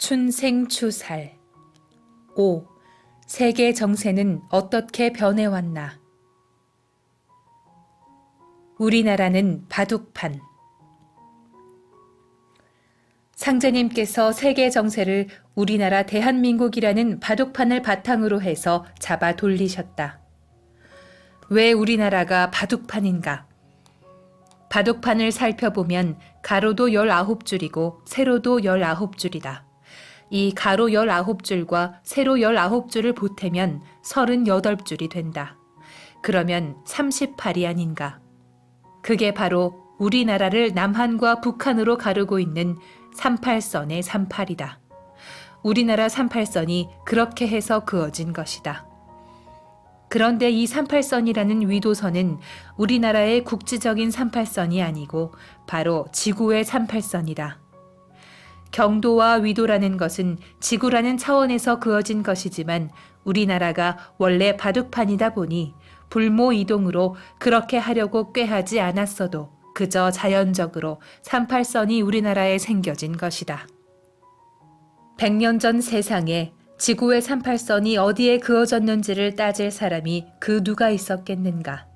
춘생추살. 5. 세계 정세는 어떻게 변해왔나. 우리나라는 바둑판. 상제님께서 세계 정세를 우리나라 대한민국이라는 바둑판을 바탕으로 해서 잡아 돌리셨다. 왜 우리나라가 바둑판인가? 바둑판을 살펴보면 가로도 19줄이고 세로도 19줄이다. 이 가로 19줄과 세로 19줄을 보태면 38줄이 된다. 그러면 38이 아닌가? 그게 바로 우리나라를 남한과 북한으로 가르고 있는 38선의 38이다. 우리나라 38선이 그렇게 해서 그어진 것이다. 그런데 이 38선이라는 위도선은 우리나라의 국지적인 38선이 아니고 바로 지구의 38선이다. 경도와 위도라는 것은 지구라는 차원에서 그어진 것이지만 우리나라가 원래 바둑판이다 보니 불모 이동으로 그렇게 하려고 꾀하지 않았어도 그저 자연적으로 38선이 우리나라에 생겨진 것이다. 100년 전 세상에 지구의 38선이 어디에 그어졌는지를 따질 사람이 그 누가 있었겠는가.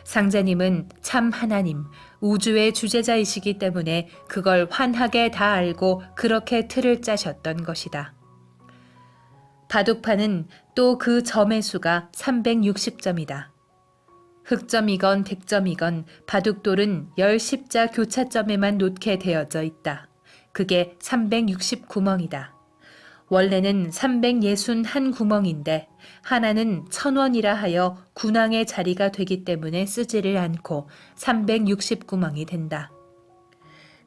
상제님은 참 하나님, 우주의 주재자이시기 때문에 그걸 환하게 다 알고 그렇게 틀을 짜셨던 것이다. 바둑판은 또 그 점의 수가 360점이다. 흑점이건 백점이건 바둑돌은 10십자 교차점에만 놓게 되어져 있다. 그게 369멍이다. 원래는 361구멍인데 하나는 1000원이라 하여 군왕의 자리가 되기 때문에 쓰지를 않고 369멍이 된다.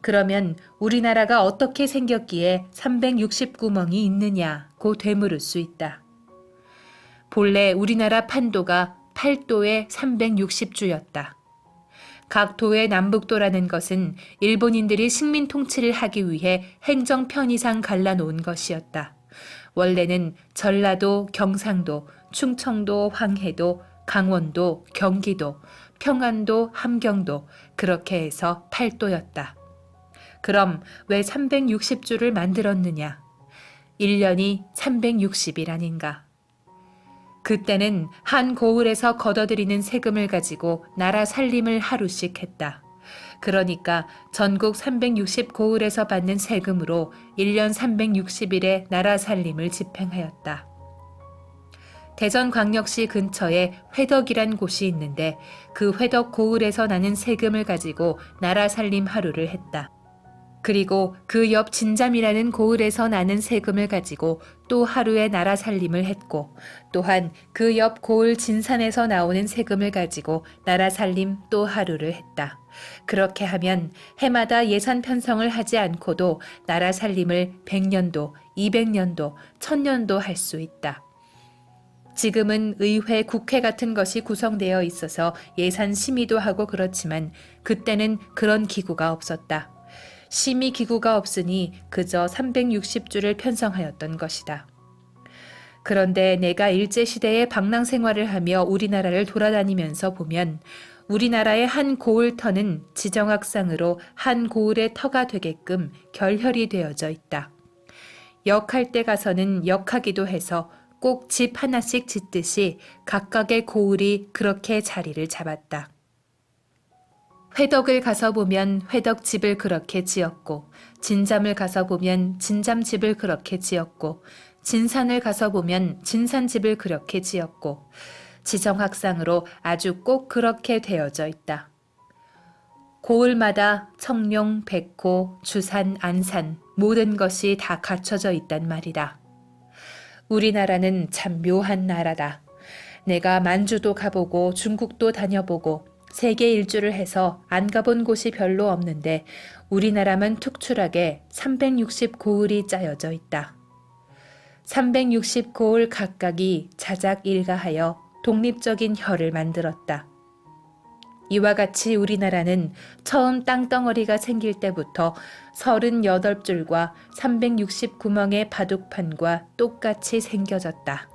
그러면 우리나라가 어떻게 생겼기에 369멍이 있느냐고 되물을 수 있다. 본래 우리나라 판도가 8도에 360주였다. 각 도의 남북도라는 것은 일본인들이 식민 통치를 하기 위해 행정 편의상 갈라놓은 것이었다. 원래는 전라도, 경상도, 충청도, 황해도, 강원도, 경기도, 평안도, 함경도 그렇게 해서 8도였다. 그럼 왜 360주를 만들었느냐? 1년이 360일 아닌가? 그때는 한 고을에서 걷어들이는 세금을 가지고 나라 살림을 하루씩 했다. 그러니까 전국 360 고을에서 받는 세금으로 1년 360일의 나라 살림을 집행하였다. 대전광역시 근처에 회덕이란 곳이 있는데 그 회덕 고을에서 나는 세금을 가지고 나라 살림 하루를 했다. 그리고 그 옆 진잠이라는 고을에서 나는 세금을 가지고 또 하루의 나라 살림을 했고 또한 그 옆 고을 진산에서 나오는 세금을 가지고 나라 살림 또 하루를 했다. 그렇게 하면 해마다 예산 편성을 하지 않고도 나라 살림을 100년도, 200년도, 1000년도 할 수 있다. 지금은 의회, 국회 같은 것이 구성되어 있어서 예산 심의도 하고 그렇지만 그때는 그런 기구가 없었다. 심의 기구가 없으니 그저 360주를 편성하였던 것이다. 그런데 내가 일제시대에 방랑 생활을 하며 우리나라를 돌아다니면서 보면 우리나라의 한 고을 터는 지정학상으로 한 고을의 터가 되게끔 결혈이 되어져 있다. 역할 때 가서는 역하기도 해서 꼭 집 하나씩 짓듯이 각각의 고을이 그렇게 자리를 잡았다. 회덕을 가서 보면 회덕집을 그렇게 지었고 진잠을 가서 보면 진잠집을 그렇게 지었고 진산을 가서 보면 진산집을 그렇게 지었고 지정학상으로 아주 꼭 그렇게 되어져 있다. 고을마다 청룡, 백호, 주산, 안산 모든 것이 다 갖춰져 있단 말이다. 우리나라는 참 묘한 나라다. 내가 만주도 가보고 중국도 다녀보고 세계 일주를 해서 안 가본 곳이 별로 없는데 우리나라만 특출하게 360 고을이 짜여져 있다. 360 고을 각각이 자작 일가하여 독립적인 혀를 만들었다. 이와 같이 우리나라는 처음 땅덩어리가 생길 때부터 38줄과 369멍의 바둑판과 똑같이 생겨졌다.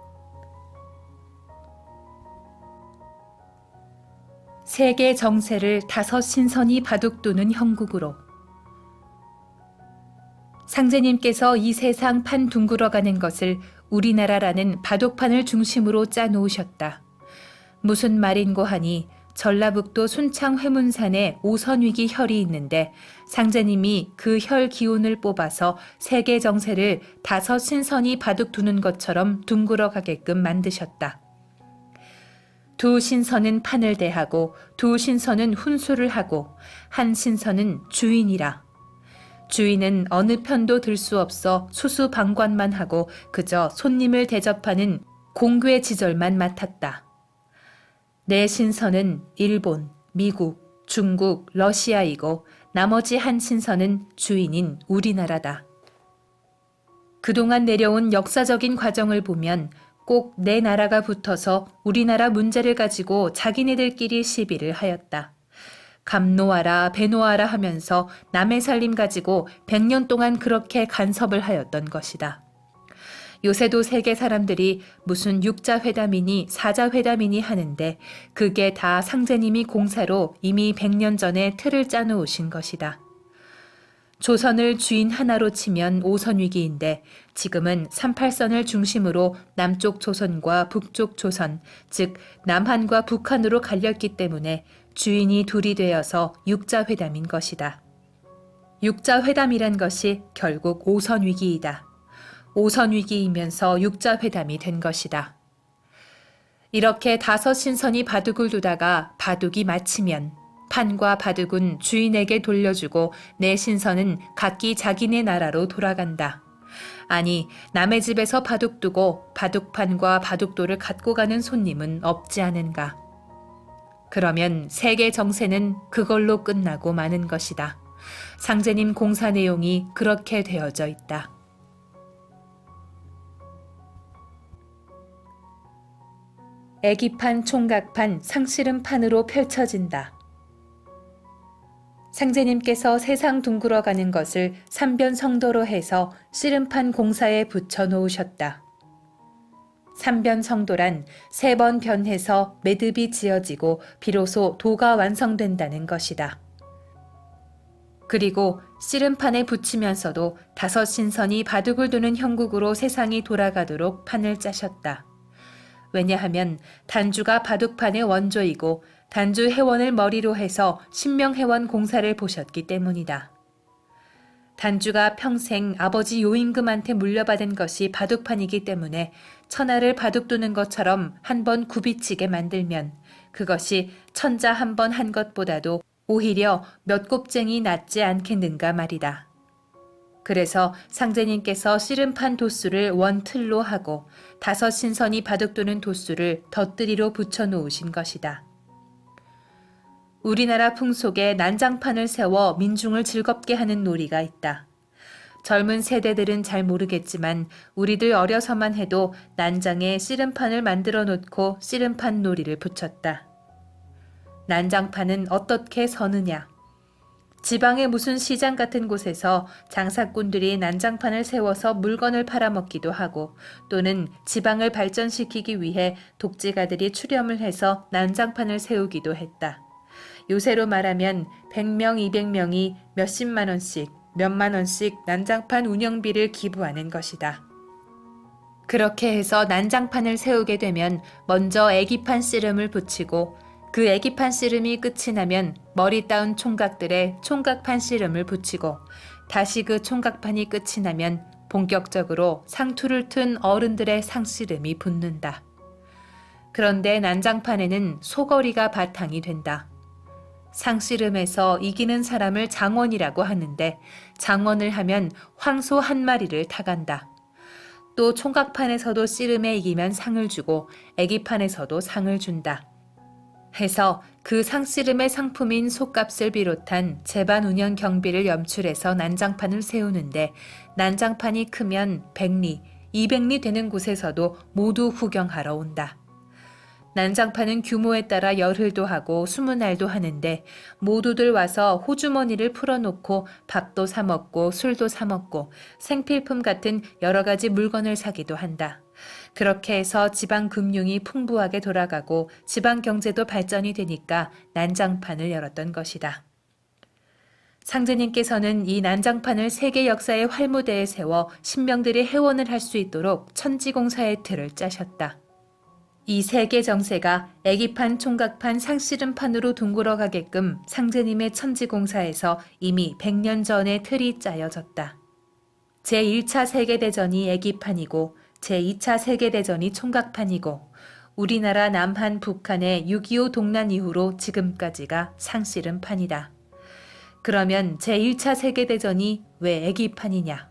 세계 정세를 5 신선이 바둑두는 형국으로 상제님께서 이 세상 판 둥글어 가는 것을 우리나라라는 바둑판을 중심으로 짜 놓으셨다. 무슨 말인고 하니 전라북도 순창 회문산에 오선위기 혈이 있는데 상제님이 그 혈 기운을 뽑아서 세계 정세를 5신선이 바둑 두는 것처럼 둥글어 가게끔 만드셨다. 두 신선은 판을 대하고 두 신선은 훈수를 하고 한 신선은 주인이라. 주인은 어느 편도 들 수 없어 수수방관만 하고 그저 손님을 대접하는 공궤지절만 맡았다. 내 신선은 일본, 미국, 중국, 러시아이고 나머지 한 신선은 주인인 우리나라다. 그동안 내려온 역사적인 과정을 보면 꼭 내 나라가 붙어서 우리나라 문제를 가지고 자기네들끼리 시비를 하였다. 감노하라 배노하라 하면서 남의 살림 가지고 100년 동안 그렇게 간섭을 하였던 것이다. 요새도 세계 사람들이 무슨 육자회담이니 사자회담이니 하는데 그게 다 상제님이 공사로 이미 100년 전에 틀을 짜놓으신 것이다. 조선을 주인 하나로 치면 오선위기인데 지금은 38선을 중심으로 남쪽 조선과 북쪽 조선, 즉 남한과 북한으로 갈렸기 때문에 주인이 둘이 되어서 육자회담인 것이다. 육자회담이란 것이 결국 오선위기이다. 오선위기이면서 육자회담이 된 것이다. 이렇게 5신선이 바둑을 두다가 바둑이 마치면 판과 바둑은 주인에게 돌려주고 내 신선은 각기 자기네 나라로 돌아간다. 아니, 남의 집에서 바둑 두고 바둑판과 바둑돌을 갖고 가는 손님은 없지 않은가. 그러면 세계 정세는 그걸로 끝나고 마는 것이다. 상제님 공사 내용이 그렇게 되어져 있다. 애기판, 총각판, 상씨름판으로 펼쳐진다. 상제님께서 세상 둥글어가는 것을 삼변성도로 해서 씨름판 공사에 붙여 놓으셨다. 삼변성도란 3번 변해서 매듭이 지어지고 비로소 도가 완성된다는 것이다. 그리고 씨름판에 붙이면서도 5신선이 바둑을 두는 형국으로 세상이 돌아가도록 판을 짜셨다. 왜냐하면 단주가 바둑판의 원조이고 단주 회원을 머리로 해서 신명회원 공사를 보셨기 때문이다. 단주가 평생 아버지 요임금한테 물려받은 것이 바둑판이기 때문에 천하를 바둑 두는 것처럼 한번 굽이치게 만들면 그것이 천자 한 번 한 것보다도 오히려 몇 곱쟁이 낫지 않겠는가 말이다. 그래서 상제님께서 씨름판 도수를 원틀로 하고 5신선이 바둑 두는 도수를 덧뜨리로 붙여 놓으신 것이다. 우리나라 풍속에 난장판을 세워 민중을 즐겁게 하는 놀이가 있다. 젊은 세대들은 잘 모르겠지만 우리들 어려서만 해도 난장에 씨름판을 만들어 놓고 씨름판 놀이를 붙였다. 난장판은 어떻게 서느냐? 지방의 무슨 시장 같은 곳에서 장사꾼들이 난장판을 세워서 물건을 팔아먹기도 하고 또는 지방을 발전시키기 위해 독지가들이 출염을 해서 난장판을 세우기도 했다. 요새로 말하면 100명, 200명이 몇십만 원씩, 몇만 원씩 난장판 운영비를 기부하는 것이다. 그렇게 해서 난장판을 세우게 되면 먼저 애기판 씨름을 붙이고 그 애기판 씨름이 끝이 나면 머리 따은 총각들의 총각판 씨름을 붙이고 다시 그 총각판이 끝이 나면 본격적으로 상투를 튼 어른들의 상씨름이 붙는다. 그런데 난장판에는 소거리가 바탕이 된다. 상씨름에서 이기는 사람을 장원이라고 하는데 장원을 하면 황소 한 마리를 타간다. 또 총각판에서도 씨름에 이기면 상을 주고 애기판에서도 상을 준다. 해서 그 상씨름의 상품인 솥값을 비롯한 재반 운영 경비를 염출해서 난장판을 세우는데 난장판이 크면 100리, 200리 되는 곳에서도 모두 구경하러 온다. 난장판은 규모에 따라 열흘도 하고 20날도 하는데 모두들 와서 호주머니를 풀어놓고 밥도 사 먹고 술도 사 먹고 생필품 같은 여러 가지 물건을 사기도 한다. 그렇게 해서 지방 금융이 풍부하게 돌아가고 지방 경제도 발전이 되니까 난장판을 열었던 것이다. 상제님께서는 이 난장판을 세계 역사의 활무대에 세워 신명들이 해원을 할 수 있도록 천지공사의 틀을 짜셨다. 이 세계 정세가 애기판, 총각판, 상씨름판으로 둥글어 가게끔 상제님의 천지공사에서 이미 100년 전에 틀이 짜여졌다. 제1차 세계대전이 애기판이고 제2차 세계대전이 총각판이고 우리나라 남한 북한의 6.25 동란 이후로 지금까지가 상씨름판이다. 그러면 제1차 세계대전이 왜 애기판이냐?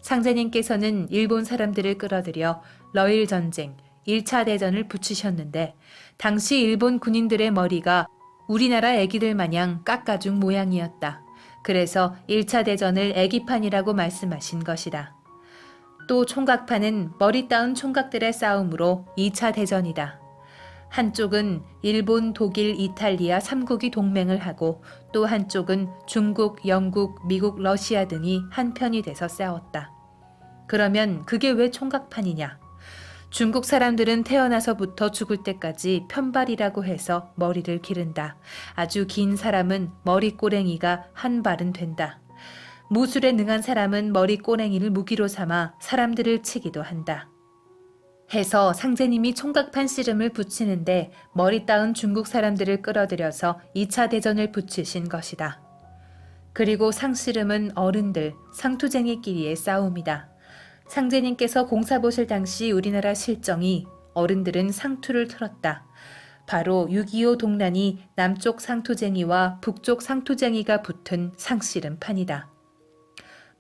상제님께서는 일본 사람들을 끌어들여 러일 전쟁, 1차 대전을 붙이셨는데 당시 일본 군인들의 머리가 우리나라 애기들 마냥 깎아준 모양이었다. 그래서 1차 대전을 애기판이라고 말씀하신 것이다. 또 총각판은 머리 따은 총각들의 싸움으로 2차 대전이다. 한쪽은 일본, 독일, 이탈리아 3국이 동맹을 하고 또 한쪽은 중국, 영국, 미국, 러시아 등이 한편이 돼서 싸웠다. 그러면 그게 왜 총각판이냐? 중국 사람들은 태어나서부터 죽을 때까지 편발이라고 해서 머리를 기른다. 아주 긴 사람은 머리꼬랭이가 한 발은 된다. 무술에 능한 사람은 머리꼬랭이를 무기로 삼아 사람들을 치기도 한다. 해서 상제님이 총각판 씨름을 붙이는데 머리 따은 중국 사람들을 끌어들여서 2차 대전을 붙이신 것이다. 그리고 상씨름은 어른들, 상투쟁이끼리의 싸움이다. 상제님께서 공사 보실 당시 우리나라 실정이 어른들은 상투를 틀었다. 바로 6.25 동란이 남쪽 상투쟁이와 북쪽 상투쟁이가 붙은 상씨름판이다.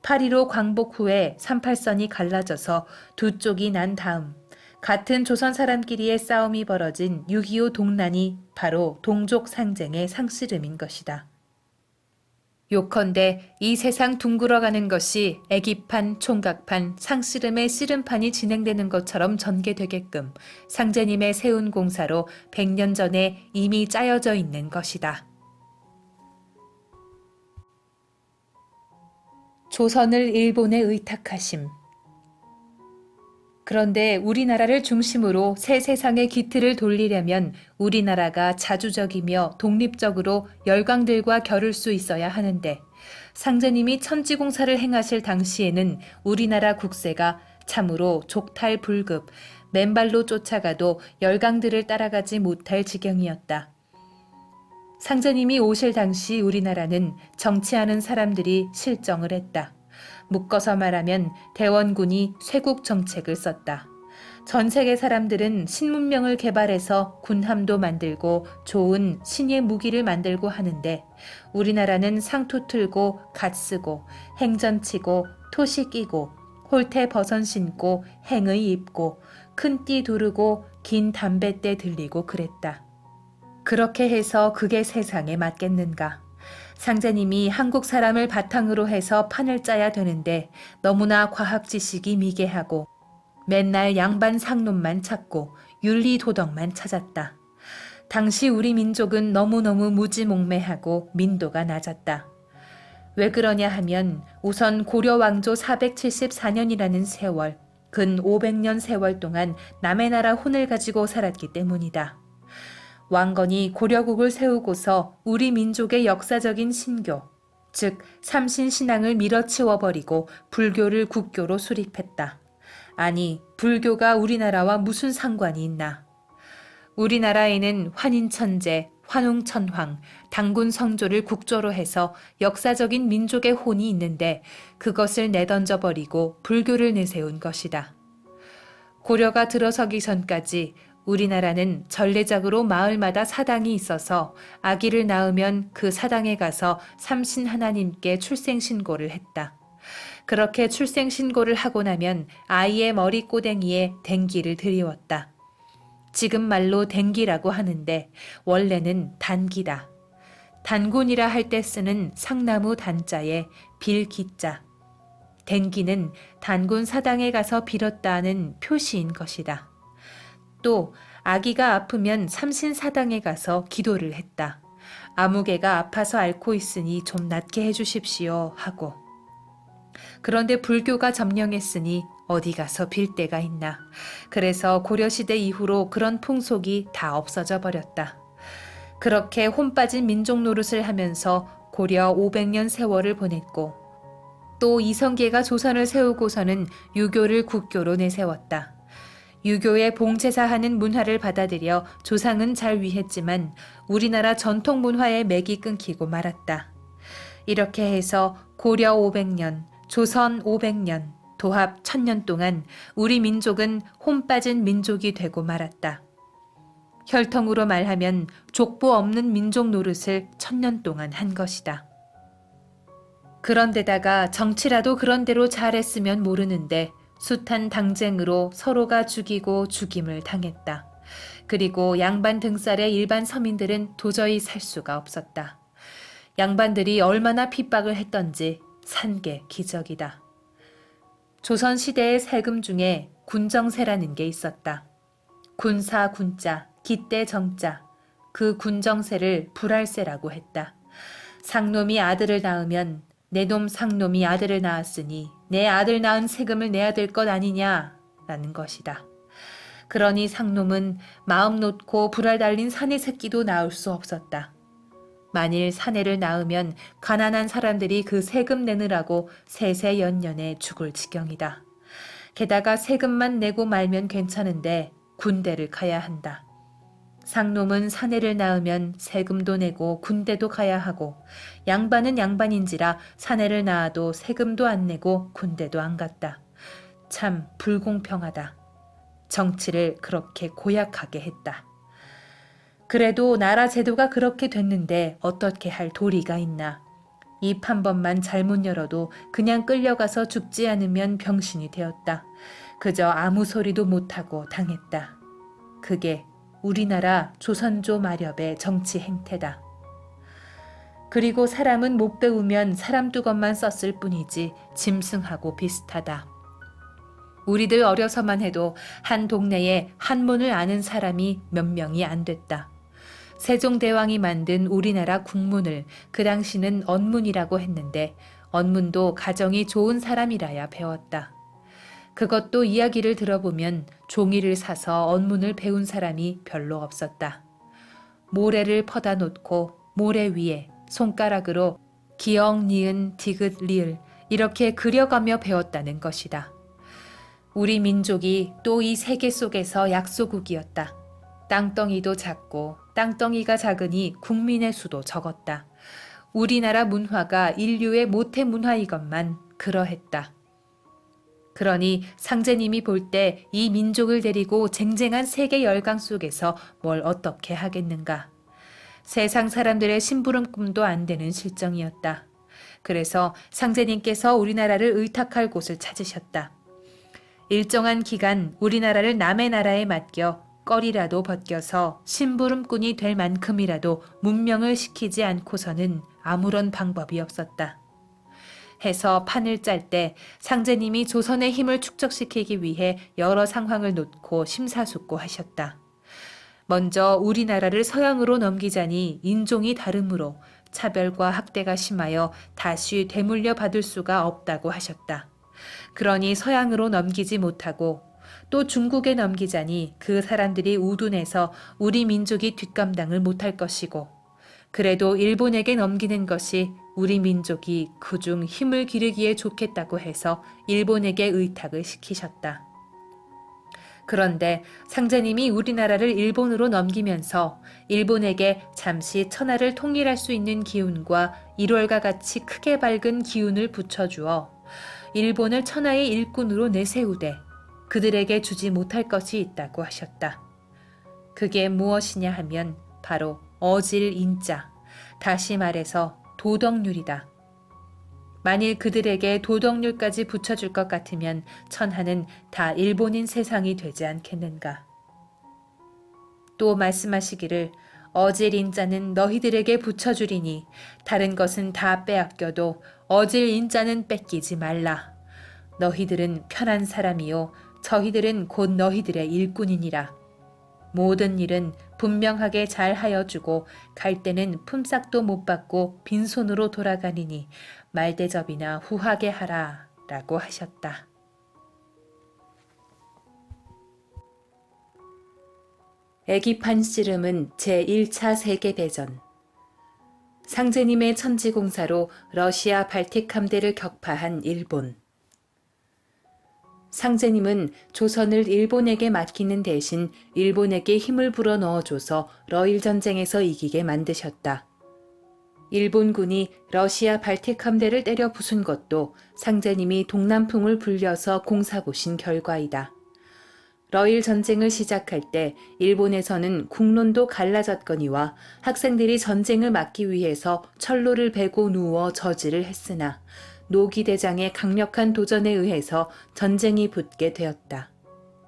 8.15 광복 후에 38선이 갈라져서 두 쪽이 난 다음 같은 조선 사람끼리의 싸움이 벌어진 6.25 동란이 바로 동족 상쟁의 상씨름인 것이다. 요컨대 이 세상 둥글어가는 것이 애기판, 총각판, 상씨름의 씨름판이 진행되는 것처럼 전개되게끔 상제님의 세운 공사로 100년 전에 이미 짜여져 있는 것이다. 조선을 일본에 의탁하심. 그런데 우리나라를 중심으로 새 세상의 기틀을 돌리려면 우리나라가 자주적이며 독립적으로 열강들과 겨룰 수 있어야 하는데 상제님이 천지공사를 행하실 당시에는 우리나라 국세가 참으로 족탈불급, 맨발로 쫓아가도 열강들을 따라가지 못할 지경이었다. 상제님이 오실 당시 우리나라는 정치하는 사람들이 실정을 했다. 묶어서 말하면 대원군이 쇄국 정책을 썼다. 전 세계 사람들은 신문명을 개발해서 군함도 만들고 좋은 신의 무기를 만들고 하는데 우리나라는 상투 틀고 갓 쓰고 행전치고 토시 끼고 홀태 버선 신고 행의 입고 큰 띠 두르고 긴 담뱃대 들리고 그랬다. 그렇게 해서 그게 세상에 맞겠는가? 상제님이 한국 사람을 바탕으로 해서 판을 짜야 되는데 너무나 과학 지식이 미개하고 맨날 양반 상론만 찾고 윤리 도덕만 찾았다. 당시 우리 민족은 너무너무 무지몽매하고 민도가 낮았다. 왜 그러냐 하면 우선 고려 왕조 474년이라는 세월, 근 500년 세월 동안 남의 나라 혼을 가지고 살았기 때문이다. 왕건이 고려국을 세우고서 우리 민족의 역사적인 신교, 즉 삼신신앙을 밀어치워버리고 불교를 국교로 수립했다. 아니, 불교가 우리나라와 무슨 상관이 있나? 우리나라에는 환인천재, 환웅천황, 당군성조를 국조로 해서 역사적인 민족의 혼이 있는데 그것을 내던져버리고 불교를 내세운 것이다. 고려가 들어서기 전까지 우리나라는 전례적으로 마을마다 사당이 있어서 아기를 낳으면 그 사당에 가서 삼신 하나님께 출생신고를 했다. 그렇게 출생신고를 하고 나면 아이의 머리 꼬댕이에 댕기를 드리웠다. 지금 말로 댕기라고 하는데 원래는 단기다. 단군이라 할 때 쓰는 상나무 단자에 빌기자. 댕기는 단군 사당에 가서 빌었다는 표시인 것이다. 또 아기가 아프면 삼신사당에 가서 기도를 했다. 아무개가 아파서 앓고 있으니 좀 낫게 해주십시오 하고. 그런데 불교가 점령했으니 어디 가서 빌 데가 있나. 그래서 고려시대 이후로 그런 풍속이 다 없어져 버렸다. 그렇게 혼 빠진 민족 노릇을 하면서 고려 500년 세월을 보냈고 또 이성계가 조선을 세우고서는 유교를 국교로 내세웠다. 유교의 봉제사하는 문화를 받아들여 조상은 잘 위했지만 우리나라 전통 문화의 맥이 끊기고 말았다. 이렇게 해서 고려 500년, 조선 500년, 도합 1000년 동안 우리 민족은 혼 빠진 민족이 되고 말았다. 혈통으로 말하면 족보 없는 민족 노릇을 1000년 동안 한 것이다. 그런데다가 정치라도 그런대로 잘했으면 모르는데 숱한 당쟁으로 서로가 죽이고 죽임을 당했다. 그리고 양반 등살의 일반 서민들은 도저히 살 수가 없었다. 양반들이 얼마나 핍박을 했던지 산 게 기적이다. 조선시대의 세금 중에 군정세라는 게 있었다. 군사 군자, 기대 정자, 그 군정세를 불할세라고 했다. 상놈이 아들을 낳으면 내 놈 상놈이 아들을 낳았으니 내 아들 낳은 세금을 내야 될 것 아니냐라는 것이다. 그러니 상놈은 마음 놓고 불알 달린 사내 새끼도 낳을 수 없었다. 만일 사내를 낳으면 가난한 사람들이 그 세금 내느라고 세세연년에 죽을 지경이다. 게다가 세금만 내고 말면 괜찮은데 군대를 가야 한다. 상놈은 사내를 낳으면 세금도 내고 군대도 가야 하고 양반은 양반인지라 사내를 낳아도 세금도 안 내고 군대도 안 갔다. 참 불공평하다. 정치를 그렇게 고약하게 했다. 그래도 나라 제도가 그렇게 됐는데 어떻게 할 도리가 있나. 입 한 번만 잘못 열어도 그냥 끌려가서 죽지 않으면 병신이 되었다. 그저 아무 소리도 못하고 당했다. 그게 우리나라 조선조 마렵의 정치 행태다. 그리고 사람은 못 배우면 사람 두 것만 썼을 뿐이지 짐승하고 비슷하다. 우리들 어려서만 해도 한 동네에 한문을 아는 사람이 몇 명이 안 됐다. 세종대왕이 만든 우리나라 국문을 그 당시는 언문이라고 했는데 언문도 가정이 좋은 사람이라야 배웠다. 그것도 이야기를 들어보면 종이를 사서 언문을 배운 사람이 별로 없었다. 모래를 퍼다 놓고 모래 위에 손가락으로 기역, 니은, 디귿, 리을 이렇게 그려가며 배웠다는 것이다. 우리 민족이 또 이 세계 속에서 약소국이었다. 땅덩이도 작고 땅덩이가 작으니 국민의 수도 적었다. 우리나라 문화가 인류의 모태 문화이것만 그러했다. 그러니 상제님이 볼 때 이 민족을 데리고 쟁쟁한 세계 열강 속에서 뭘 어떻게 하겠는가. 세상 사람들의 심부름꾼도 안 되는 실정이었다. 그래서 상제님께서 우리나라를 의탁할 곳을 찾으셨다. 일정한 기간 우리나라를 남의 나라에 맡겨 꺼리라도 벗겨서 심부름꾼이 될 만큼이라도 문명을 시키지 않고서는 아무런 방법이 없었다. 해서 판을 짤 때 상제님이 조선의 힘을 축적시키기 위해 여러 상황을 놓고 심사숙고하셨다. 먼저 우리나라를 서양으로 넘기자니 인종이 다르므로 차별과 학대가 심하여 다시 되물려 받을 수가 없다고 하셨다. 그러니 서양으로 넘기지 못하고 또 중국에 넘기자니 그 사람들이 우둔해서 우리 민족이 뒷감당을 못할 것이고 그래도 일본에게 넘기는 것이 우리 민족이 그중 힘을 기르기에 좋겠다고 해서 일본에게 의탁을 시키셨다. 그런데 상제님이 우리나라를 일본으로 넘기면서 일본에게 잠시 천하를 통일할 수 있는 기운과 1월과 같이 크게 밝은 기운을 붙여주어 일본을 천하의 일꾼으로 내세우되 그들에게 주지 못할 것이 있다고 하셨다. 그게 무엇이냐 하면 바로 어질인자, 다시 말해서 도덕률이다. 만일 그들에게 도덕률까지 붙여줄 것 같으면 천하는 다 일본인 세상이 되지 않겠는가. 또 말씀하시기를 어질인자는 너희들에게 붙여주리니 다른 것은 다 빼앗겨도 어질인자는 뺏기지 말라. 너희들은 편한 사람이요 저희들은 곧 너희들의 일꾼이니라. 모든 일은 분명하게 잘 하여주고 갈 때는 품삯도 못 받고 빈손으로 돌아가니니 말대접이나 후하게 하라 라고 하셨다. 애기판 씨름은 제1차 세계대전. 상제님의 천지공사로 러시아 발틱 함대를 격파한 일본. 상제님은 조선을 일본에게 맡기는 대신 일본에게 힘을 불어넣어줘서 러일 전쟁에서 이기게 만드셨다. 일본군이 러시아 발틱 함대를 때려 부순 것도 상제님이 동남풍을 불려서 공사 보신 결과이다. 러일 전쟁을 시작할 때 일본에서는 국론도 갈라졌거니와 학생들이 전쟁을 막기 위해서 철로를 베고 누워 저지를 했으나 노기대장의 강력한 도전에 의해서 전쟁이 붙게 되었다.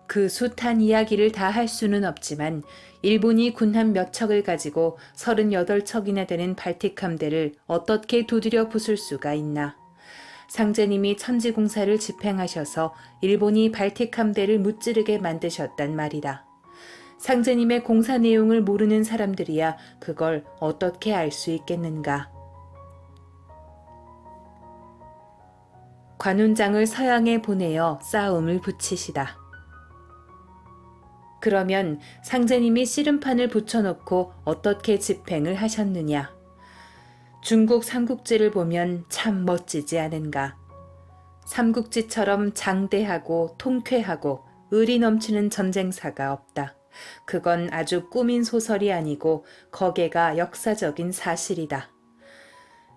그 숱한 이야기를 다 할 수는 없지만 일본이 군함 몇 척을 가지고 38척이나 되는 발틱 함대를 어떻게 두드려 부술 수가 있나. 상제님이 천지공사를 집행하셔서 일본이 발틱 함대를 무찌르게 만드셨단 말이다. 상제님의 공사 내용을 모르는 사람들이야 그걸 어떻게 알 수 있겠는가. 관훈장을 서양에 보내어 싸움을 붙이시다. 그러면 상제님이 씨름판을 붙여놓고 어떻게 집행을 하셨느냐. 중국 삼국지를 보면 참 멋지지 않은가. 삼국지처럼 장대하고 통쾌하고 의리 넘치는 전쟁사가 없다. 그건 아주 꾸민 소설이 아니고 거개가 역사적인 사실이다.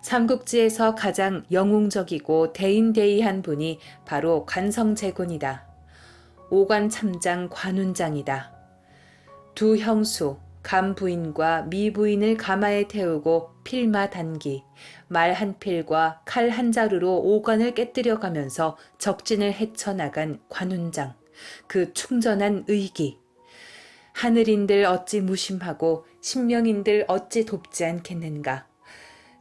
삼국지에서 가장 영웅적이고 대인대이한 분이 바로 관성제군이다. 오관참장 관훈장이다. 두 형수, 감부인과 미부인을 가마에 태우고 필마 단기, 말 한 필과 칼 한 자루로 오관을 깨뜨려 가면서 적진을 헤쳐나간 관훈장, 그 충전한 의기. 하늘인들 어찌 무심하고 신명인들 어찌 돕지 않겠는가.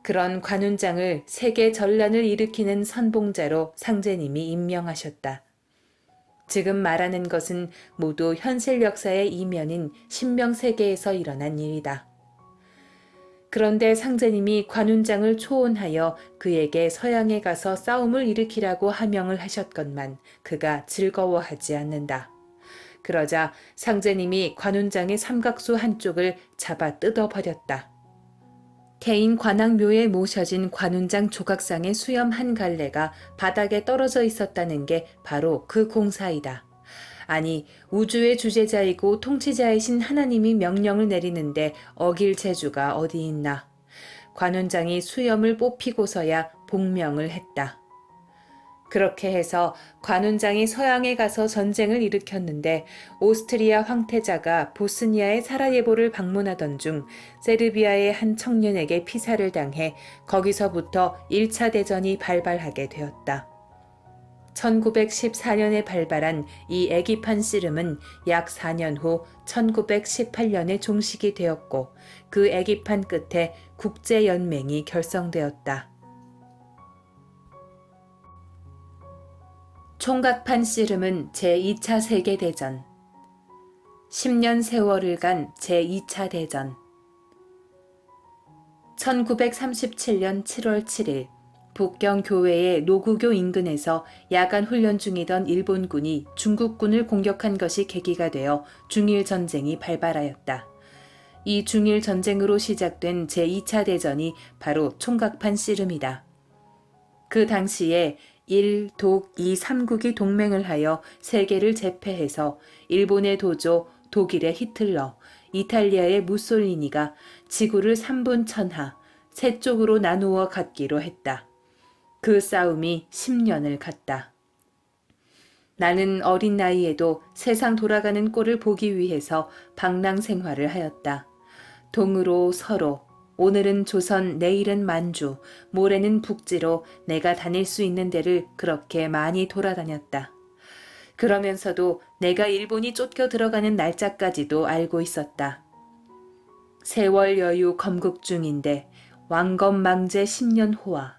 그런 관훈장을 세계 전란을 일으키는 선봉자로 상제님이 임명하셨다. 지금 말하는 것은 모두 현실 역사의 이면인 신명세계에서 일어난 일이다. 그런데 상제님이 관훈장을 초원하여 그에게 서양에 가서 싸움을 일으키라고 하명을 하셨건만 그가 즐거워하지 않는다. 그러자 상제님이 관훈장의 삼각수 한쪽을 잡아 뜯어버렸다. 태인 관악묘에 모셔진 관훈장 조각상의 수염 한 갈래가 바닥에 떨어져 있었다는 게 바로 그 공사이다. 아니, 우주의 주재자이고 통치자이신 하나님이 명령을 내리는데 어길 재주가 어디 있나. 관훈장이 수염을 뽑히고서야 복명을 했다. 그렇게 해서 관훈장이 서양에 가서 전쟁을 일으켰는데 오스트리아 황태자가 보스니아의 사라예보를 방문하던 중 세르비아의 한 청년에게 피살을 당해 거기서부터 1차 대전이 발발하게 되었다. 1914년에 발발한 이 애기판 씨름은 약 4년 후 1918년에 종식이 되었고 그 애기판 끝에 국제연맹이 결성되었다. 총각판 씨름은 제2차 세계대전, 10년 세월을 간 제2차 대전. 1937년 7월 7일 북경 교외의 노구교 인근에서 야간 훈련 중이던 일본군이 중국군을 공격한 것이 계기가 되어 중일 전쟁이 발발하였다. 이 중일 전쟁으로 시작된 제2차 대전이 바로 총각판 씨름이다. 그 당시에 일, 독, 이 3국이 동맹을 하여 세계를 제패해서 일본의 도조, 독일의 히틀러, 이탈리아의 무솔리니가 지구를 3분 천하, 세 쪽으로 나누어 갖기로 했다. 그 싸움이 10년을 갔다. 나는 어린 나이에도 세상 돌아가는 꼴을 보기 위해서 방랑 생활을 하였다. 동으로 서로, 오늘은 조선, 내일은 만주, 모레는 북지로 내가 다닐 수 있는 데를 그렇게 많이 돌아다녔다. 그러면서도 내가 일본이 쫓겨 들어가는 날짜까지도 알고 있었다. 세월 여유 검국 중인데 왕검망제 10년 호화.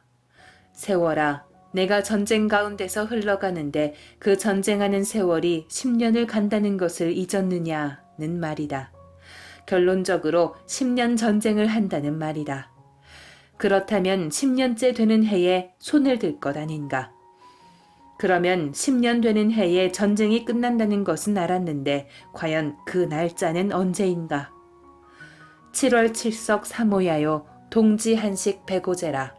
세월아, 내가 전쟁 가운데서 흘러가는데 그 전쟁하는 세월이 10년을 간다는 것을 잊었느냐는 말이다. 결론적으로 10년 전쟁을 한다는 말이다. 그렇다면 10년째 되는 해에 손을 들 것 아닌가. 그러면 10년 되는 해에 전쟁이 끝난다는 것은 알았는데 과연 그 날짜는 언제인가. 7월 7석 3호야요 동지 한식 배고제라.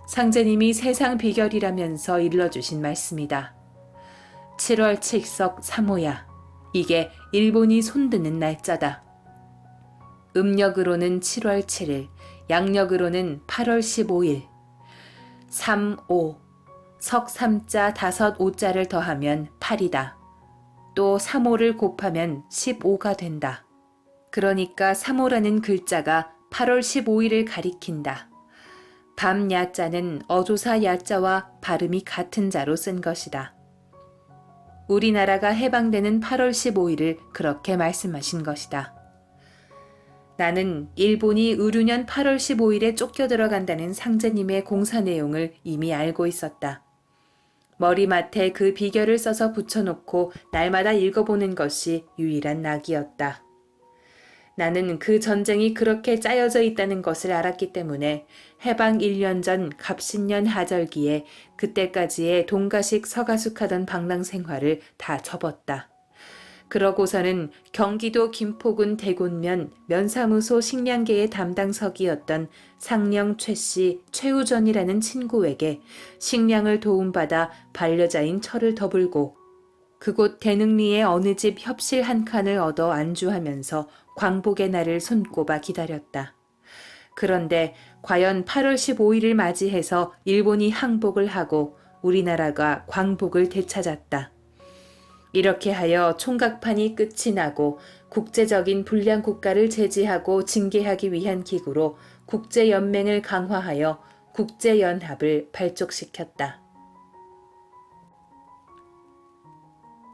상제님이 세상 비결이라면서 일러주신 말씀이다. 7월 7석 3호야. 이게 일본이 손드는 날짜다. 음력으로는 7월 7일, 양력으로는 8월 15일. 3, 5. 석 3자 5, 5자를 더하면 8이다. 또 3호를 곱하면 15가 된다. 그러니까 3호라는 글자가 8월 15일을 가리킨다. 밤 야자는 어조사 야자와 발음이 같은 자로 쓴 것이다. 우리나라가 해방되는 8월 15일을 그렇게 말씀하신 것이다. 나는 일본이 의류년 8월 15일에 쫓겨 들어간다는 상제님의 공사 내용을 이미 알고 있었다. 머리맡에 그 비결을 써서 붙여놓고 날마다 읽어보는 것이 유일한 낙이었다. 나는 그 전쟁이 그렇게 짜여져 있다는 것을 알았기 때문에 해방 1년 전 갑신년 하절기에 그때까지의 동가식 서가숙하던 방랑 생활을 다 접었다. 그러고서는 경기도 김포군 대곤면 면사무소 식량계의 담당석이었던 상령 최씨 최우전이라는 친구에게 식량을 도움받아 반려자인 철을 더불고 그곳 대능리의 어느 집 협실 한 칸을 얻어 안주하면서 광복의 날을 손꼽아 기다렸다. 그런데 과연 8월 15일을 맞이해서 일본이 항복을 하고 우리나라가 광복을 되찾았다. 이렇게 하여 총각판이 끝이 나고 국제적인 불량 국가를 제지하고 징계하기 위한 기구로 국제연맹을 강화하여 국제연합을 발족시켰다.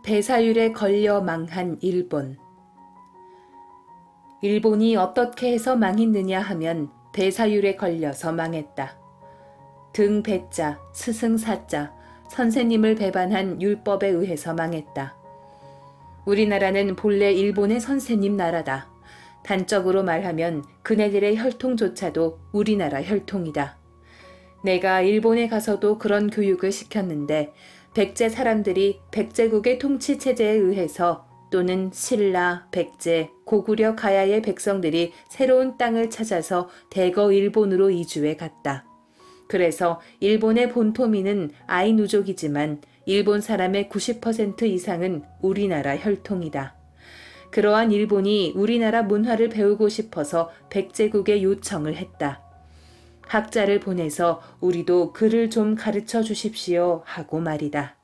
배사율에 걸려 망한 일본. 일본이 어떻게 해서 망했느냐 하면 배사율에 걸려서 망했다. 등 배자, 스승 사자, 선생님을 배반한 율법에 의해서 망했다. 우리나라는 본래 일본의 선생님 나라다. 단적으로 말하면 그네들의 혈통조차도 우리나라 혈통이다. 내가 일본에 가서도 그런 교육을 시켰는데 백제 사람들이 백제국의 통치체제에 의해서 또는 신라, 백제, 고구려 가야의 백성들이 새로운 땅을 찾아서 대거 일본으로 이주해 갔다. 그래서 일본의 본토민은 아이누족이지만 일본 사람의 90% 이상은 우리나라 혈통이다. 그러한 일본이 우리나라 문화를 배우고 싶어서 백제국에 요청을 했다. 학자를 보내서 우리도 글을 좀 가르쳐 주십시오 하고 말이다.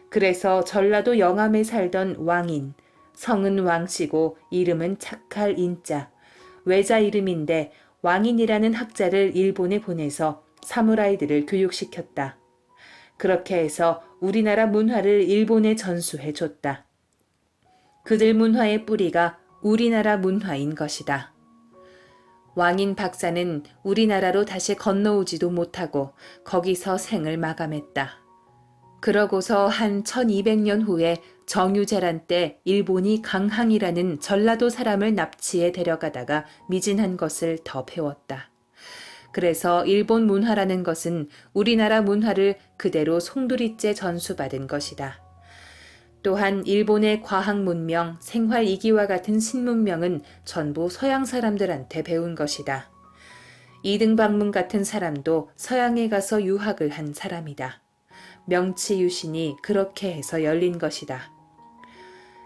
그래서 전라도 영암에 살던 왕인, 성은 왕씨고 이름은 착할 인자, 외자 이름인데 왕인이라는 학자를 일본에 보내서 사무라이들을 교육시켰다. 그렇게 해서 우리나라 문화를 일본에 전수해 줬다. 그들 문화의 뿌리가 우리나라 문화인 것이다. 왕인 박사는 우리나라로 다시 건너오지도 못하고 거기서 생을 마감했다. 그러고서 한 1200년 후에 정유재란 때 일본이 강항이라는 전라도 사람을 납치해 데려가다가 미진한 것을 더 배웠다. 그래서 일본 문화라는 것은 우리나라 문화를 그대로 송두리째 전수받은 것이다. 또한 일본의 과학 문명, 생활 이기와 같은 신문명은 전부 서양 사람들한테 배운 것이다. 이등박문 같은 사람도 서양에 가서 유학을 한 사람이다. 명치유신이 그렇게 해서 열린 것이다.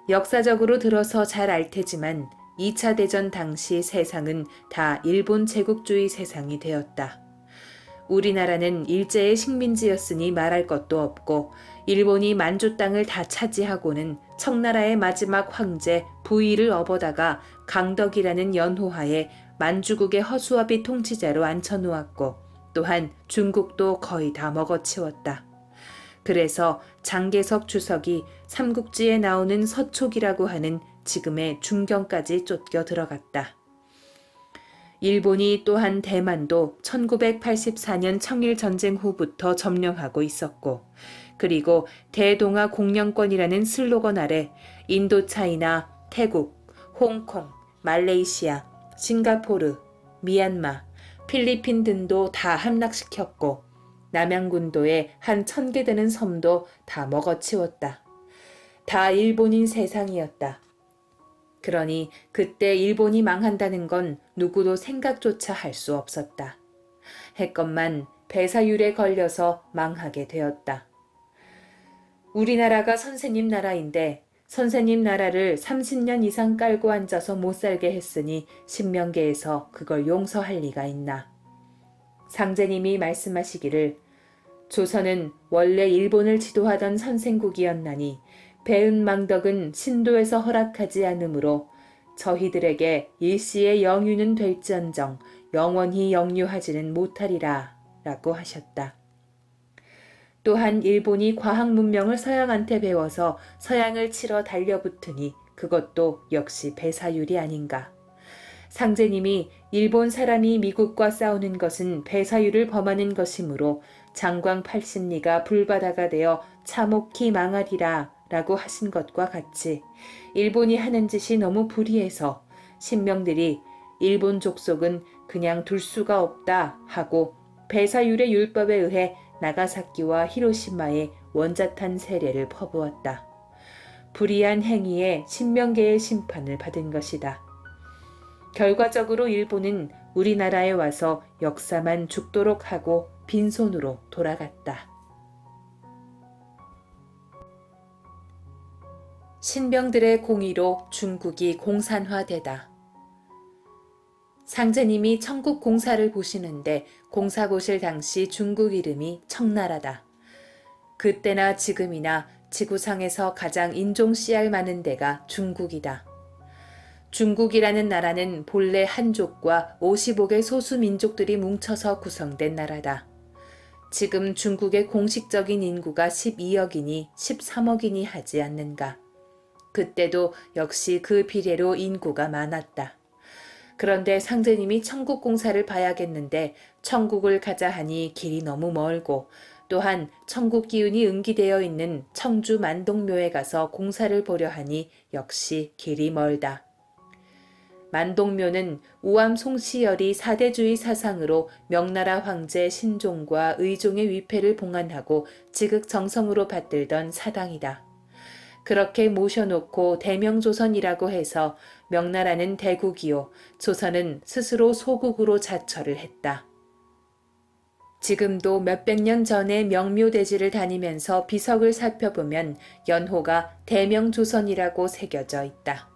역사적으로 들어서 잘 알 테지만 2차 대전 당시 세상은 다 일본 제국주의 세상이 되었다. 우리나라는 일제의 식민지였으니 말할 것도 없고 일본이 만주 땅을 다 차지하고는 청나라의 마지막 황제 부의를 업어다가 강덕이라는 연호하에 만주국의 허수아비 통치자로 앉혀놓았고 또한 중국도 거의 다 먹어치웠다. 그래서 장개석 주석이 삼국지에 나오는 서촉이라고 하는 지금의 중경까지 쫓겨 들어갔다. 일본이 또한 대만도 1984년 청일전쟁 후부터 점령하고 있었고 그리고 대동아 공영권이라는 슬로건 아래 인도차이나, 태국, 홍콩, 말레이시아, 싱가포르, 미얀마, 필리핀 등도 다 함락시켰고 남양군도의 한 1000개 되는 섬도 다 먹어치웠다. 다 일본인 세상이었다. 그러니 그때 일본이 망한다는 건 누구도 생각조차 할 수 없었다. 했건만 배사율에 걸려서 망하게 되었다. 우리나라가 선생님 나라인데 선생님 나라를 30년 이상 깔고 앉아서 못 살게 했으니 신명계에서 그걸 용서할 리가 있나. 상제님이 말씀하시기를 조선은 원래 일본을 지도하던 선생국이었나니 배은망덕은 신도에서 허락하지 않으므로 저희들에게 일시의 영유는 될지언정 영원히 영유하지는 못하리라 라고 하셨다. 또한 일본이 과학 문명을 서양한테 배워서 서양을 치러 달려붙으니 그것도 역시 배사율이 아닌가. 상제님이 일본 사람이 미국과 싸우는 것은 배사율을 범하는 것이므로 장광 80리가 불바다가 되어 참혹히 망하리라 라고 하신 것과 같이 일본이 하는 짓이 너무 불의해서 신명들이 일본 족속은 그냥 둘 수가 없다 하고 배사율의 율법에 의해 나가사키와 히로시마에 원자탄 세례를 퍼부었다. 불의한 행위에 신명계의 심판을 받은 것이다. 결과적으로 일본은 우리나라에 와서 역사만 죽도록 하고 빈손으로 돌아갔다. 신병들의 공의로 중국이 공산화되다. 상제님이 청국 공사를 보시는데 공사 보실 당시 중국 이름이 청나라다. 그때나 지금이나 지구상에서 가장 인종 씨알 많은 데가 중국이다. 중국이라는 나라는 본래 한족과 55개 소수 민족들이 뭉쳐서 구성된 나라다. 지금 중국의 공식적인 인구가 12억이니 13억이니 하지 않는가. 그때도 역시 그 비례로 인구가 많았다. 그런데 상제님이 천국 공사를 봐야겠는데 천국을 가자 하니 길이 너무 멀고 또한 천국 기운이 응기되어 있는 청주 만동묘에 가서 공사를 보려 하니 역시 길이 멀다. 만동묘는 우암 송시열이 사대주의 사상으로 명나라 황제 신종과 의종의 위패를 봉안하고 지극정성으로 받들던 사당이다. 그렇게 모셔놓고 대명조선이라고 해서 명나라는 대국이요 조선은 스스로 소국으로 자처를 했다. 지금도 몇백 년 전에 명묘대지를 다니면서 비석을 살펴보면 연호가 대명조선이라고 새겨져 있다.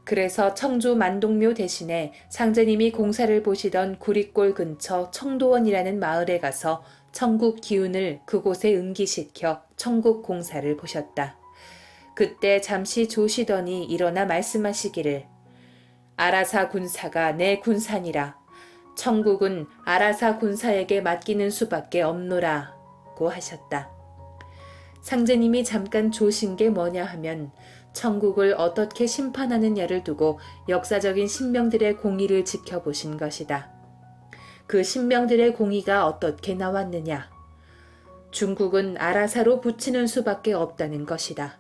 그래서 청주 만동묘 대신에 상제님이 공사를 보시던 구리골 근처 청도원이라는 마을에 가서 천국 기운을 그곳에 응기시켜 천국 공사를 보셨다. 그때 잠시 조시더니 일어나 말씀하시기를 아라사 군사가 내 군산이라 천국은 아라사 군사에게 맡기는 수밖에 없노라고 하셨다. 상제님이 잠깐 조신 게 뭐냐 하면 천국을 어떻게 심판하느냐를 두고 역사적인 신명들의 공의를 지켜보신 것이다. 그 신명들의 공의가 어떻게 나왔느냐. 중국은 아라사로 붙이는 수밖에 없다는 것이다.